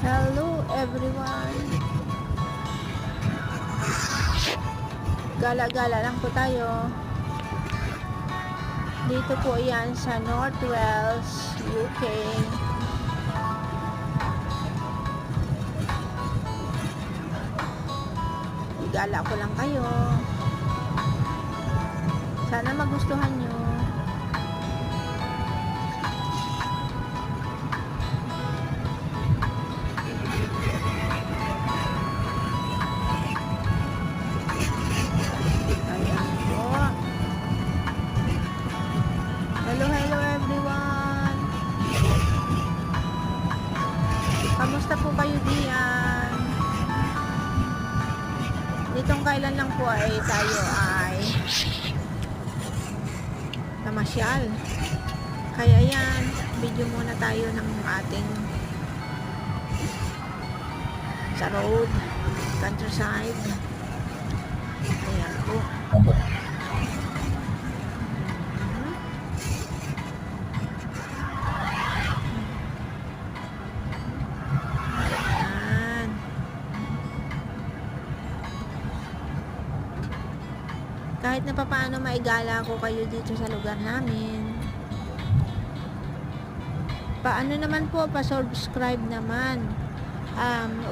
Hello everyone. Gala-gala lang po tayo. Dito po yan sa North Wales, UK. Gala ko lang kayo. Sana magustuhan nyo. Ayan po. Hello everyone. Kamusta po kayo diyan? Nitong kailan lang po ay tayo ay namasyal. Kaya yan, video muna tayo ng ating sa road, countryside. Ayan po. Ayan. Kahit na papaano maigala ko kayo dito sa lugar namin. Paano naman po, pa-subscribe naman.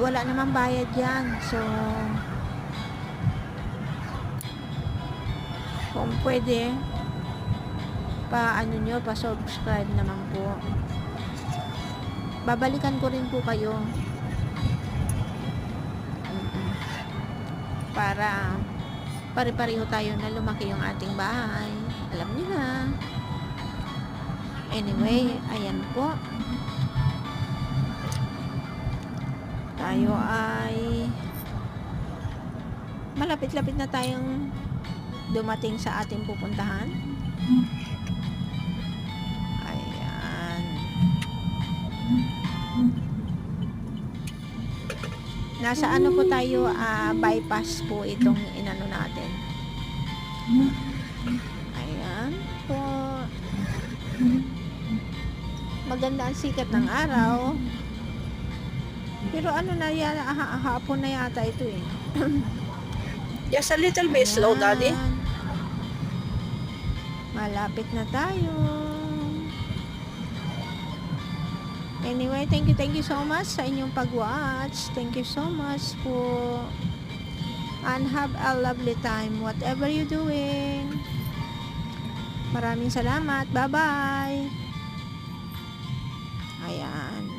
Wala namang bayad yan. So, kung pwede, pa-subscribe naman po. Babalikan ko rin po kayo. Para pare-pareho tayo na lumaki yung ating bahay. Alam niyo na. Anyway, ayan po. Tayo ay malapit-lapit na tayong dumating sa ating pupuntahan. Ayan. Nasa ano po tayo, bypass po itong inano natin. Ayan po. Maganda ang sikat ng araw. Pero ano na yan, hapon na yata ito eh. Just a little bit slow, Daddy. Malapit na tayo. Anyway, thank you so much sa inyong pag-watch. Thank you so much po. And have a lovely time whatever you doing. Maraming salamat. Bye-bye. Ayan.